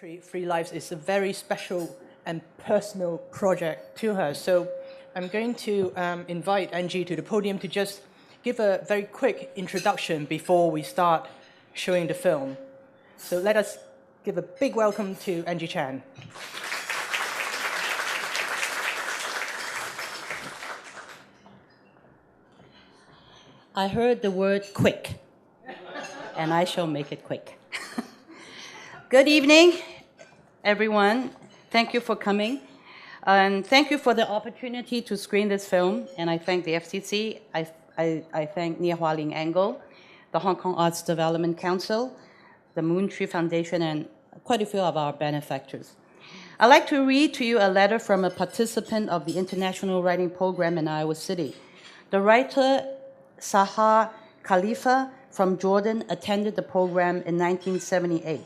Tree Free Lives is a very special and personal project to her. So I'm going to invite Angie to the podium to just give a very quick introduction before we start showing the film. So let us give a big welcome to Angie Chan. I heard the word quick, and I shall make it quick. Good evening, everyone. Thank you for coming. And thank you for the opportunity to screen this film. And I thank the FCC, I thank Nia Hua Ling Angle, the Hong Kong Arts Development Council, the Moon Tree Foundation, and quite a few of our benefactors. I'd like to read to you a letter from a participant of the International Writing Program in Iowa City. The writer Sahar Khalifa from Jordan attended the program in 1978.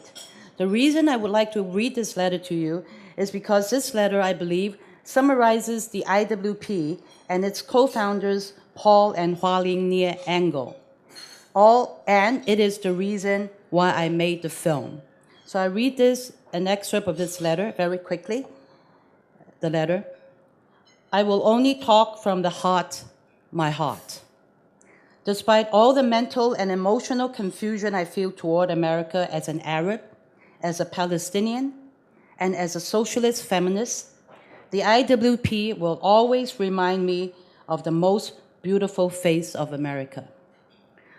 The reason I would like to read this letter to you is because this letter, I believe, summarizes the IWP and its co-founders, Paul and Hua Ling Nia Angle. And it is the reason why I made the film. So I read an excerpt of this letter very quickly. The letter. I will only talk from the heart, my heart. Despite all the mental and emotional confusion I feel toward America as an Arab, as a Palestinian, and as a socialist feminist, the IWP will always remind me of the most beautiful face of America.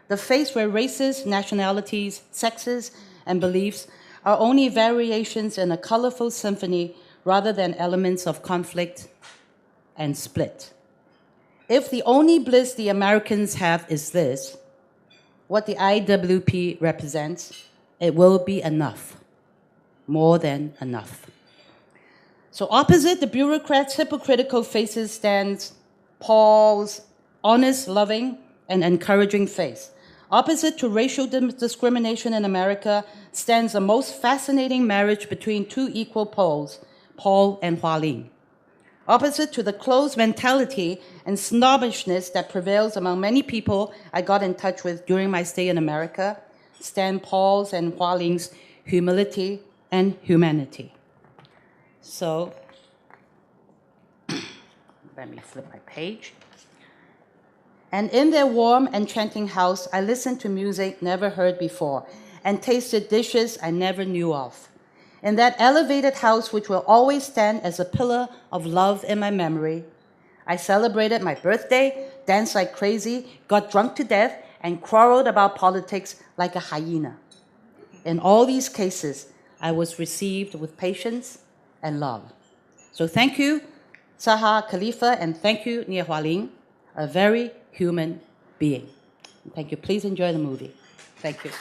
The face where races, nationalities, sexes, and beliefs are only variations in a colorful symphony rather than elements of conflict and split. If the only bliss the Americans have is this, what the IWP represents, it will be enough. More than enough. So opposite the bureaucrats' hypocritical faces stands Paul's honest, loving, and encouraging face. Opposite to racial discrimination in America stands the most fascinating marriage between two equal poles, Paul and Hua Ling. Opposite to the closed mentality and snobbishness that prevails among many people I got in touch with during my stay in America, stand Paul's and Hua Ling's humility and humanity. So, let me flip my page. And in their warm, enchanting house, I listened to music never heard before and tasted dishes I never knew of. In that elevated house, which will always stand as a pillar of love in my memory, I celebrated my birthday, danced like crazy, got drunk to death, and quarreled about politics like a hyena. In all these cases, I was received with patience and love. So thank you, Sahar Khalifa, and thank you, Nia Hua Ling, a very human being. Thank you. Please enjoy the movie. Thank you.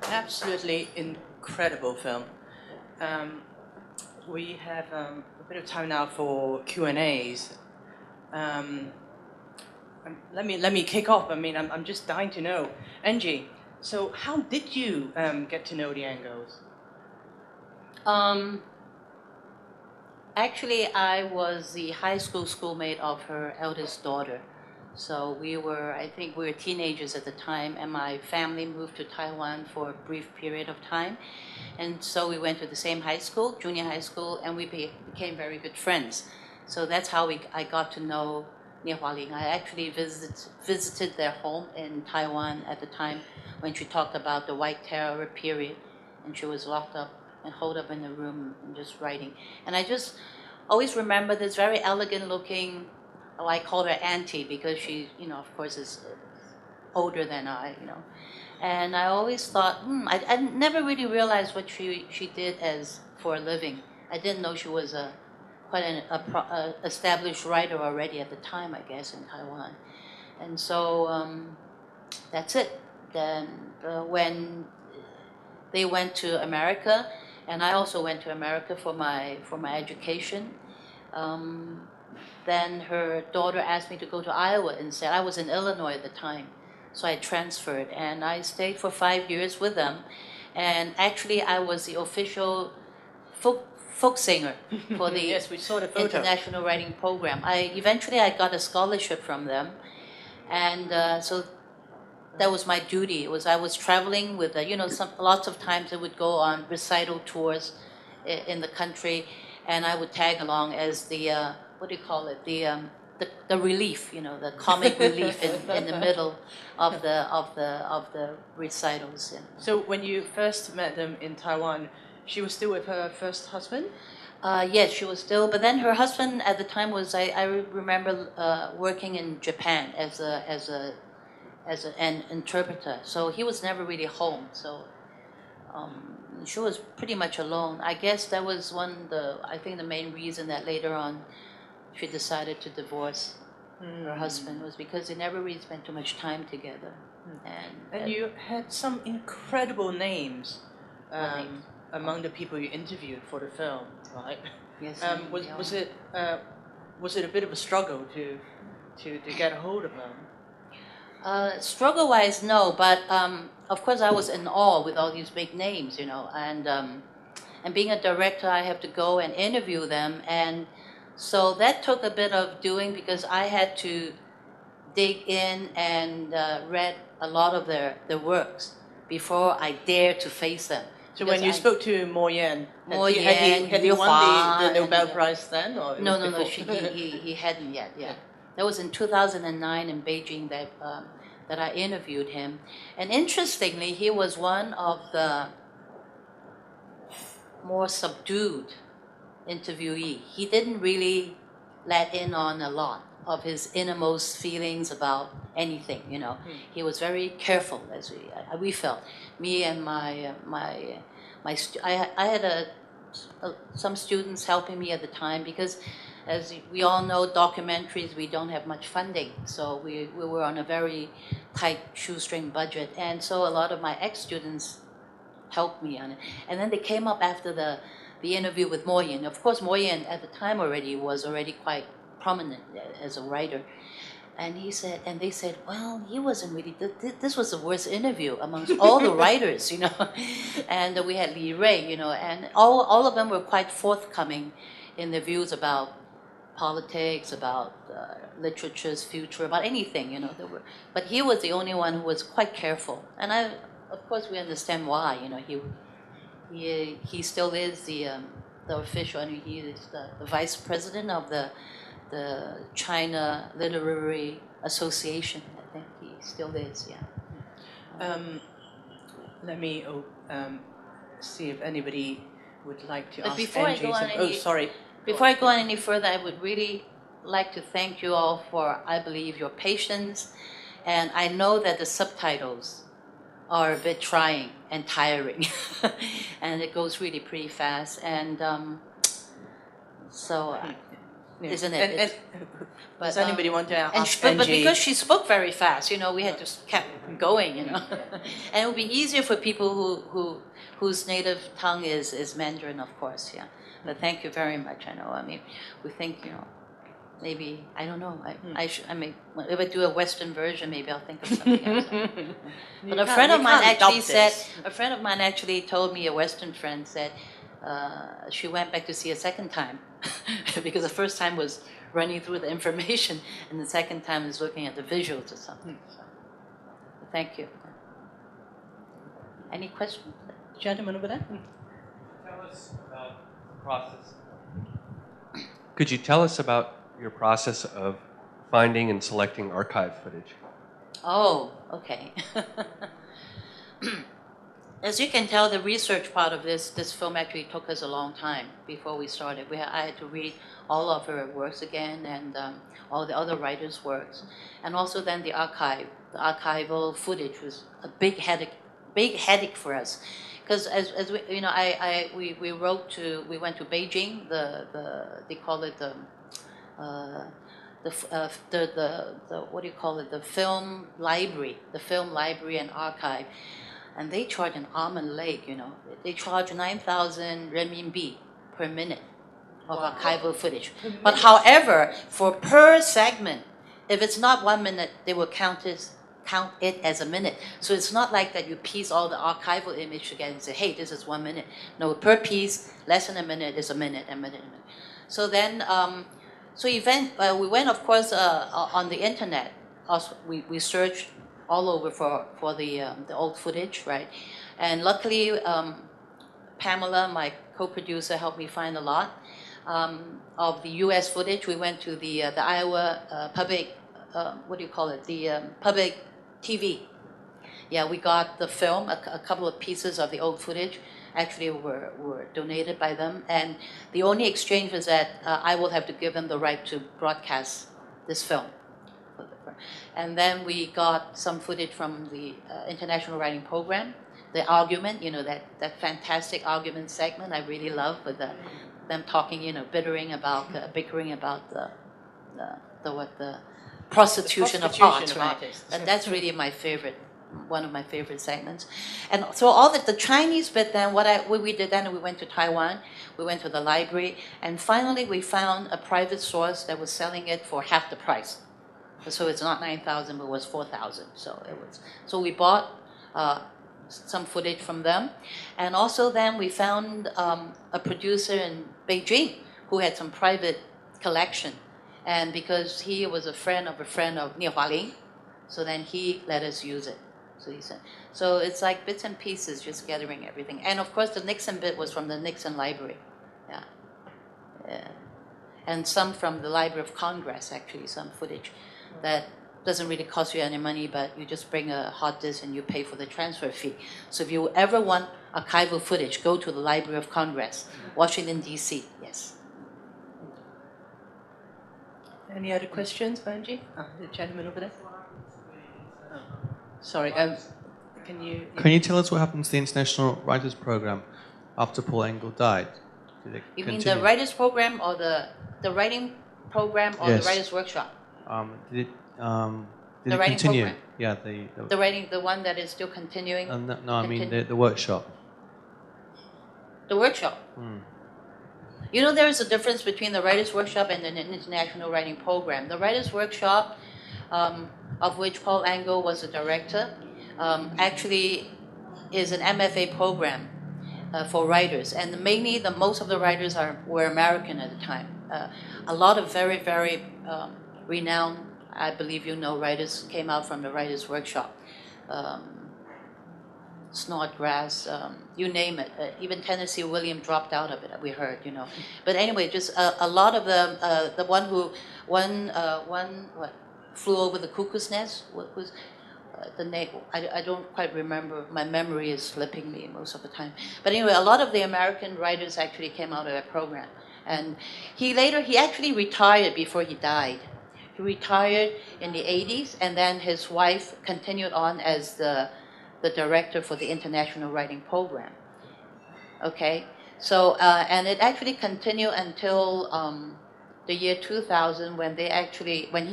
Absolutely incredible film. We have a bit of time now for Q&As. Let me kick off. I mean, I'm just dying to know. Angie, so how did you get to know the Angles? Actually, I was the high school schoolmate of her eldest daughter. So I think we were teenagers at the time, and my family moved to Taiwan for a brief period of time. And so we went to the same high school, junior high school, and we became very good friends. So that's how I got to know Nia Hua Ling. I actually visited their home in Taiwan at the time when she talked about the White Terror period, and she was locked up and holed up in a room and just writing. And I just always remember this very elegant looking, I called her auntie because she, of course is older than I, And I always thought, I never really realized what she did as for a living. I didn't know she was quite an established writer already at the time, I guess, in Taiwan. And so that's it. Then when they went to America, and I also went to America for my education. Then her daughter asked me to go to Iowa instead. I was in Illinois at the time, so I transferred, and I stayed for 5 years with them. And actually, I was the official folk singer for the Yes, we saw the photo. international writing program. Eventually I got a scholarship from them, and so that was my duty. I was traveling with lots of times I would go on recital tours in the country, and I would tag along as the what do you call it, the relief, the comic relief in the middle of the recitals. So when you first met them in Taiwan, she was still with her first husband? Yes, she was still. But then her husband at the time was I remember working in Japan as an interpreter. So he was never really home. So she was pretty much alone. I guess that was I think the main reason that later on she decided to divorce her husband was because they never really spent too much time together. And you had some incredible names. Names? Among the people you interviewed for the film, right? Yes. Was it a bit of a struggle to get a hold of them? Struggle-wise, no, but of course I was in awe with all these big names, and being a director, I have to go and interview them, and so that took a bit of doing because I had to dig in and read a lot of their works before I dared to face them. So when you spoke to Mo Yan, had he Liu won Hua, the Nobel Prize then? Or No, before? he hadn't yet. Yeah, that was in 2009 in Beijing that I interviewed him, and interestingly, he was one of the more subdued interviewee. He didn't really let in on a lot of his innermost feelings about anything. He was very careful, as we felt. Me and I had some students helping me at the time because, as we all know, documentaries, we don't have much funding, so we were on a very tight shoestring budget, and so a lot of my ex-students helped me on it. And then they came up after the interview with Mo Yan. Of course, Mo Yan at the time was already quite prominent as a writer. And they said, well, he wasn't really, this was the worst interview amongst all the writers, And we had Li Rui, and all of them were quite forthcoming in their views about politics, about literature's future, about anything, But he was the only one who was quite careful. And of course, we understand why, he still is the official, and he is the vice president of the China Literary Association. I think he still is, yeah. Let me see if anybody would like to But ask before I Angie go on some... sorry. Before I go on any further, I would really like to thank you all for, I believe, your patience. And I know that the subtitles are a bit trying and tiring. And it goes really pretty fast. And so... Isn't it? Does anybody want to ask but Angie? because she spoke very fast, we had to kept going, And it would be easier for people whose native tongue is Mandarin, of course, yeah. But thank you very much. I know. I mean, we think, maybe I don't know. If I do a Western version, maybe I'll think of something else. But a friend of mine actually told me, a Western friend said, she went back to see a second time because the first time was running through the information and the second time was looking at the visuals or something. So, thank you. Any questions? Gentleman over there? Tell us about the process. Could you tell us about your process of finding and selecting archive footage? Oh, okay. As you can tell, the research part of this film actually took us a long time before we started. I had to read all of her works again and all the other writers' works, and also then the archive the archival footage was a big headache for us, because as we, you know, we went to Beijing, they call it the what do you call it, the film library and archive, and they charge an arm and leg, you know, they charge 9,000 renminbi per minute of archival footage. But however, for per segment, if it's not 1 minute, they will count it as a minute. So it's not like that you piece all the archival image together and say, hey, this is 1 minute. No, per piece, less than a minute is a minute, a minute, a minute. So then, we went, of course, on the internet. Also, we searched all over for the old footage, right? And luckily, Pamela, my co-producer, helped me find a lot of the U.S. footage. We went to the Iowa public, what do you call it? The public TV. Yeah, we got the film, a couple of pieces of the old footage. Actually, were donated by them, and the only exchange was that I will have to give them the right to broadcast this film. And then we got some footage from the International Writing Program, the argument, you know, that fantastic argument segment I really love, with them talking, you know, bickering about the prostitution of art, right? And that's really my favorite, one of my favorite segments. And so all the Chinese bit, then what we did then, we went to Taiwan, we went to the library, and finally we found a private source that was selling it for half the price. So it's not 9,000, but it was 4,000. So we bought some footage from them, and also then we found a producer in Beijing who had some private collection, and because he was a friend of Nie Hualing, so then he let us use it. So he said, so it's like bits and pieces, just gathering everything. And of course, the Nixon bit was from the Nixon Library, yeah. And some from the Library of Congress, actually, some footage that doesn't really cost you any money, but you just bring a hard disk and you pay for the transfer fee. So if you ever want archival footage, go to the Library of Congress, Washington, D.C., yes. Any other questions, Angie? The gentleman over there. Oh. Sorry, can you tell us what happened to the International Writers Program after Paul Engel died? Did it You continue? mean the Writers Program or the Writing Program or Yes. the Writers Workshop? Did The it writing continue? program? Yeah, The one that is still continuing? no, I mean the workshop. The workshop. You know, there is a difference between the Writers' Workshop and the International Writing Program. The Writers' Workshop, of which Paul Engel was the director, actually is an MFA program for writers, and mainly most of the writers were American at the time. A lot of very, very renowned, I believe you know, writers came out from the Writers' Workshop. Snodgrass, you name it. Even Tennessee Williams dropped out of it, we heard, you know. But anyway, just a lot of them, the one flew over the cuckoo's nest, what was the name? I don't quite remember. My memory is slipping me most of the time. But anyway, a lot of the American writers actually came out of that program. And he actually retired before he died. He retired in the 80s, and then his wife continued on as the director for the International Writing Program. Okay, so and it actually continued until the year 2000, when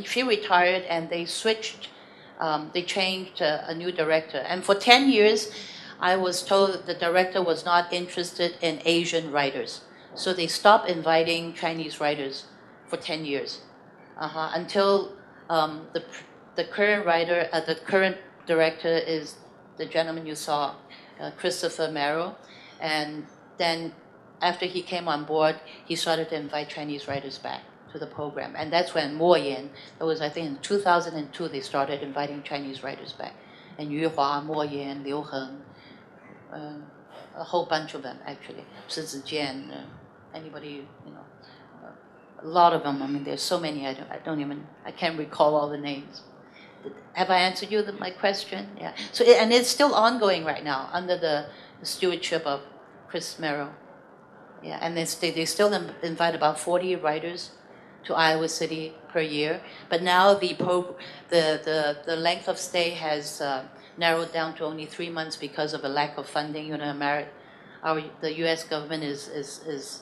she retired and they switched, they changed a new director. And for 10 years, I was told that the director was not interested in Asian writers, so they stopped inviting Chinese writers for 10 years, until the current writer, the current director is the gentleman you saw, Christopher Merrill, and then after he came on board, he started to invite Chinese writers back to the program, and that's when Mo Yan, that was I think in 2002, they started inviting Chinese writers back, and Yu Hua, Mo Yan, Liu Heng, a whole bunch of them actually, Shi Zijian, anybody, you know, a lot of them. I mean, there's so many. I can't recall all the names. Have I answered my question? Yeah. So, and it's still ongoing right now under the stewardship of Chris Merrill. Yeah, and they still invite about 40 writers to Iowa City per year. But now the length of stay has narrowed down to only 3 months because of a lack of funding. You know, the U.S. government is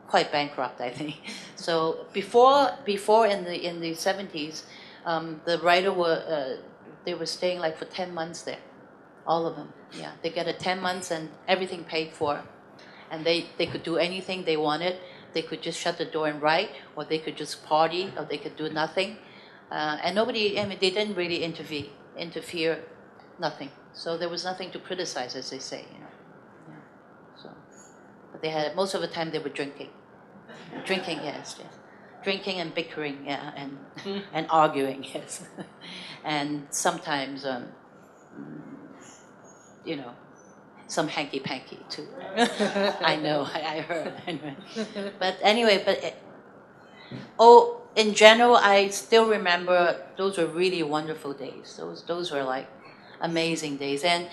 quite bankrupt, I think. So before in the 70s, the writer they were staying like for 10 months there, all of them. Yeah, they get a 10 months and everything paid for, and they could do anything they wanted. They could just shut the door and write, or they could just party, or they could do nothing, and nobody. I mean, they didn't really interfere, nothing. So there was nothing to criticize, as they say, you know. Yeah. So, but they had most of the time they were drinking. Drinking, yes. Drinking and bickering, yeah, and arguing, yes. And sometimes, you know, some hanky-panky too. I know, I heard. But anyway, in general, I still remember those were really wonderful days. Those were like amazing days. And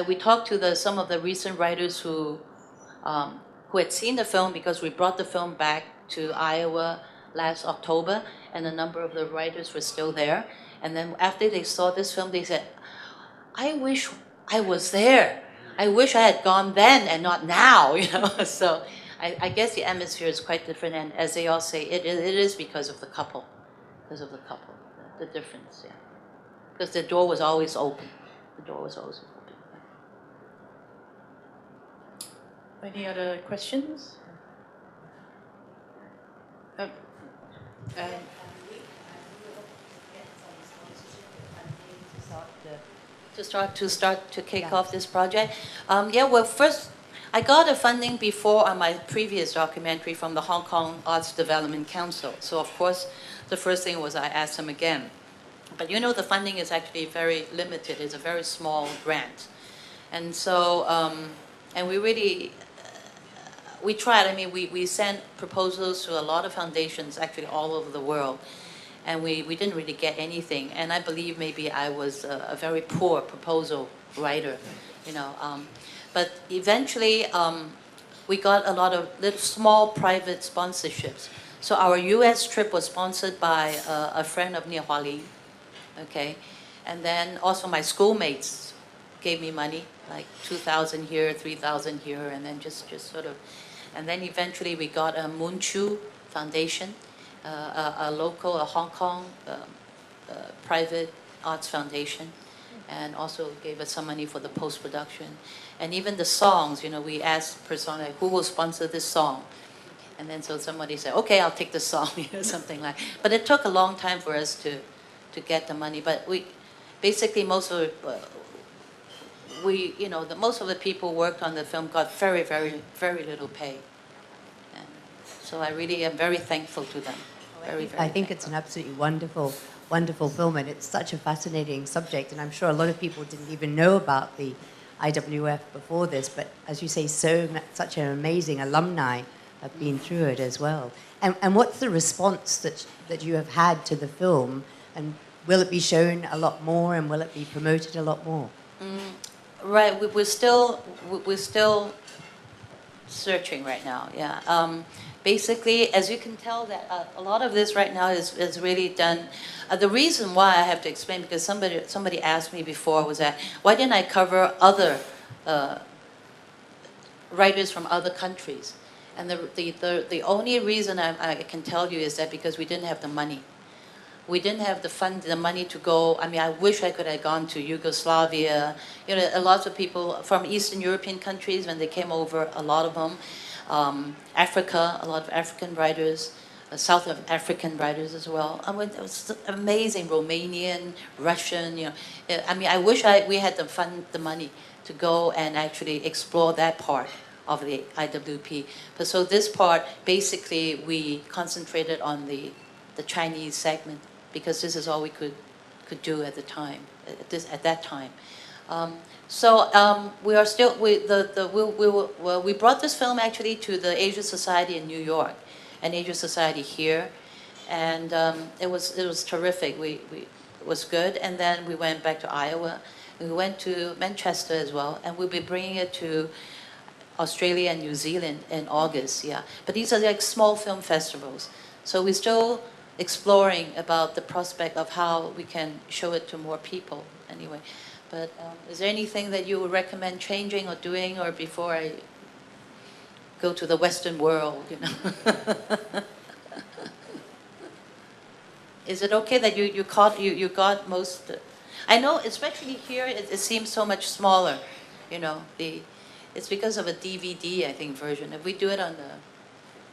we talked to some of the recent writers who had seen the film, because we brought the film back to Iowa last October, and a number of the writers were still there. And then after they saw this film, they said, I wish I was there. I wish I had gone then and not now, you know. So I guess the atmosphere is quite different, and as they all say, it is because of the couple. Because of the couple, the difference, yeah. Because the door was always open. The door was always open. Any other questions? To start to kick off this project. Well, first, I got the funding before on my previous documentary from the Hong Kong Arts Development Council. So of course, the first thing was I asked them again. But you know, the funding is actually very limited. It's a very small grant. And so, and we really, we tried. I mean, we sent proposals to a lot of foundations, actually all over the world. And we didn't really get anything. And I believe maybe I was a very poor proposal writer, you know. But eventually, we got a lot of little small private sponsorships. So our U.S. trip was sponsored by a friend of Nie Hualin, okay? And then also my schoolmates gave me money, like 2,000 here, 3,000 here, and then just sort of. And then eventually we got a Moon Chu Foundation, a local, a Hong Kong private arts foundation, and also gave us some money for the post-production. And even the songs, you know, we asked person, like, who will sponsor this song? And then so somebody said, okay, I'll take the song, you know, something like. But it took a long time for us to get the money. But we, basically most of most of the people worked on the film got very, very, very little pay. And so I really am very thankful to them. I think it's an absolutely wonderful, wonderful film, and it's such a fascinating subject. And I'm sure a lot of people didn't even know about the IWF before this, but as you say, such an amazing alumni have been through it as well. And what's the response that you have had to the film? And will it be shown a lot more, and will it be promoted a lot more? Right, we're still searching right now. Yeah. Basically, as you can tell, that a lot of this right now is really done. The reason why I have to explain, because somebody asked me before, was that why didn't I cover other writers from other countries? And the only reason I can tell you is that because we didn't have the money. We didn't have the money to go. I mean, I wish I could have gone to Yugoslavia. You know, a lot of people from Eastern European countries, when they came over, a lot of them. Africa, a lot of African writers, South African writers as well. I mean, it was amazing. Romanian, Russian. You know, I mean, I wish we had the money to go and actually explore that part of the IWP. But so this part, basically, we concentrated on the Chinese segment, because this is all we could do at the time. At that time. We are still we brought this film actually to the Asia Society in New York, and Asia Society here, and it was terrific. It was good, and then we went back to Iowa. We went to Manchester as well, and we'll be bringing it to Australia and New Zealand in August. Yeah, but these are like small film festivals. So we're still exploring about the prospect of how we can show it to more people anyway. But is there anything that you would recommend changing or doing, or before I go to the Western world, you know? Is it okay that you got most? I know, especially here, it seems so much smaller. You know, it's because of a DVD, I think, version. If we do it on the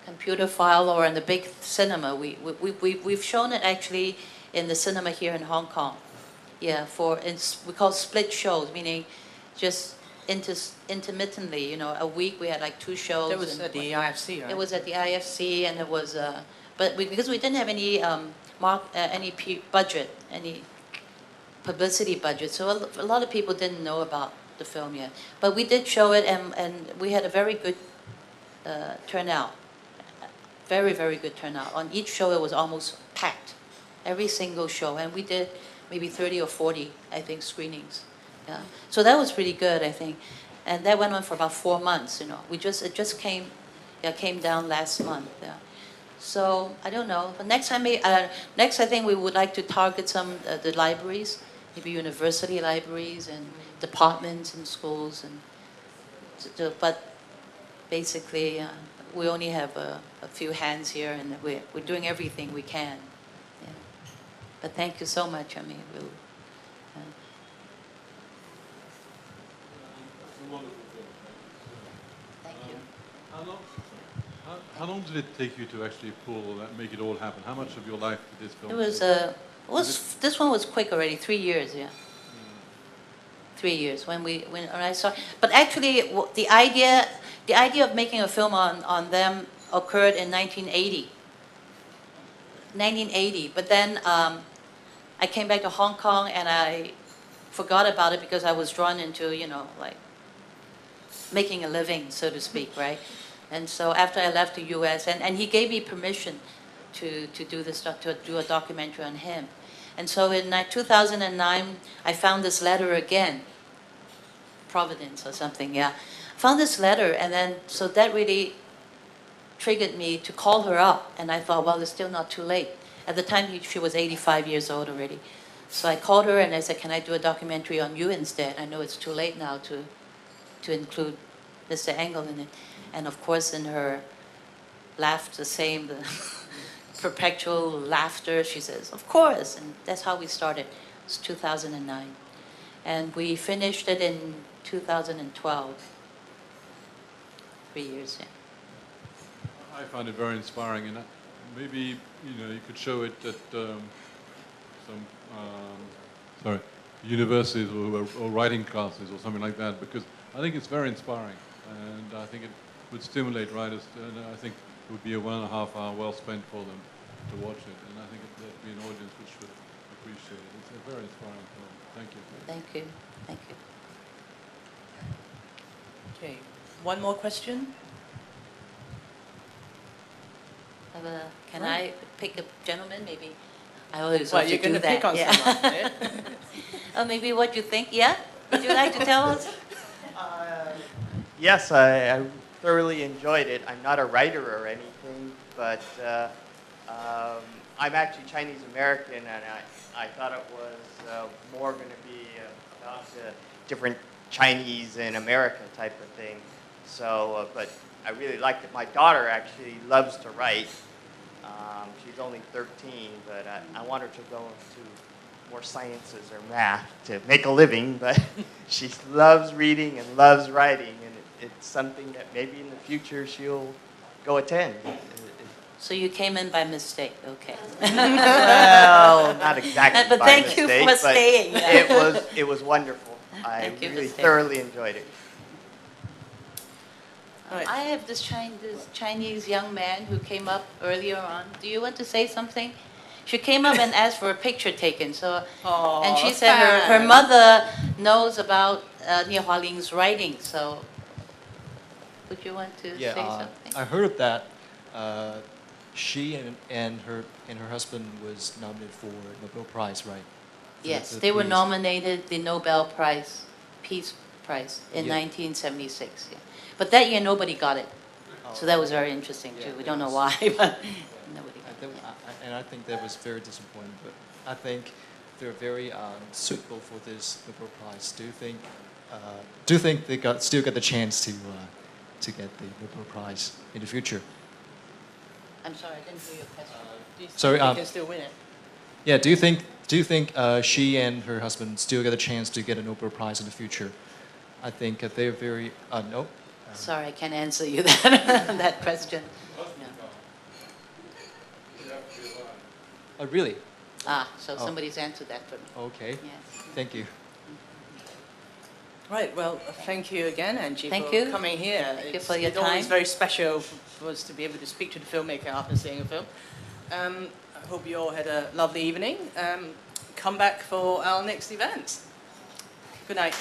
computer file or in the big cinema, we've shown it actually in the cinema here in Hong Kong. Yeah, we call split shows, meaning just intermittently. You know, a week we had like 2 shows. That was at the IFC, right? It was at the IFC, and it was, because we didn't have any budget, any publicity budget, so a lot of people didn't know about the film yet. But we did show it, and we had a very good turnout, very, very good turnout. On each show, it was almost packed, every single show, and we did maybe 30 or 40, I think, screenings. Yeah, so that was pretty good, I think, and that went on for about 4 months. You know, it just came down last month. Yeah. So I don't know, but next I think we would like to target some the libraries, maybe university libraries and departments and schools, and but basically we only have a few hands here, and we're doing everything we can. Yeah. But thank you so much. I mean, thank you. How long did it take you to actually make it all happen? How much of your life did this film? It was this one was quick already. 3 years, yeah. 3 years when I saw. But actually, the idea of making a film on them occurred in 1980. 1980. But then I came back to Hong Kong, and I forgot about it because I was drawn into, you know, like making a living, so to speak, right? And so after I left the U.S., and he gave me permission to do this, to do a documentary on him. And so in 2009, I found this letter again, Providence or something, yeah. Found this letter, and then, so that really triggered me to call her up. And I thought, well, it's still not too late. At the time, she was 85 years old already. So I called her and I said, can I do a documentary on you instead? I know it's too late now to include Mr. Engel in it. And of course, in her laugh, the perpetual laughter, she says, of course. And that's how we started. It was 2009. And we finished it in 2012. 3 years, yeah. I find it very inspiring, and maybe you could show it at some universities or writing classes or something like that, because I think it's very inspiring, and I think it would stimulate writers, and I think it would be a 1.5 hour well spent for them to watch it, and I think there'd be an audience which would appreciate it. It's a very inspiring film. Thank you. Thank you. Thank you. Okay, one more question? Can I pick a gentleman, maybe? I always Well, love you're to do going to that. pick on yeah. someone, right? Or maybe what you think, yeah? Would you like to tell us? Yes, I thoroughly enjoyed it. I'm not a writer or anything, but I'm actually Chinese American, and I thought it was more going to be about different Chinese in America type of thing. So, but I really liked it. My daughter actually loves to write. She's only 13, but I want her to go into more sciences or math to make a living, but she loves reading and loves writing, and it's something that maybe in the future she'll go attend. So you came in by mistake, okay. Well, not exactly But by thank you mistake, for but staying. It was wonderful. I Thank you for really staying. thoroughly enjoyed it. Right. I have this Chinese young man who came up earlier on. Do you want to say something? She came up and asked for a picture taken. So, and she said her mother knows about Nie Hualing's writing. So, would you want to say something? I heard that she and her husband was nominated for Nobel Prize, right? Yes, the they were peace. nominated the Nobel Prize, Peace Prize, in Yeah. 1976. Yeah. But that year nobody got it. So that was very interesting too. Yeah, We don't know it why, but nobody got and I think that was very disappointing. But I think they're very suitable for this Nobel Prize. Do you think they still get the chance to get the Nobel Prize in the future? I'm sorry, I didn't hear your question. Do you Sorry, think they can still win it? Yeah. Do you think she and her husband still get a chance to get a Nobel Prize in the future? I think they're very no. Sorry, I can't answer you that question. No. Really? So somebody's answered that for me. Okay. Yes. Thank you. Right, well, thank you again, Angie, Thank for you. coming here. Thank you for your It's always time. very special for us to be able to speak to the filmmaker after seeing a film. I hope you all had a lovely evening. Come back for our next event. Good night.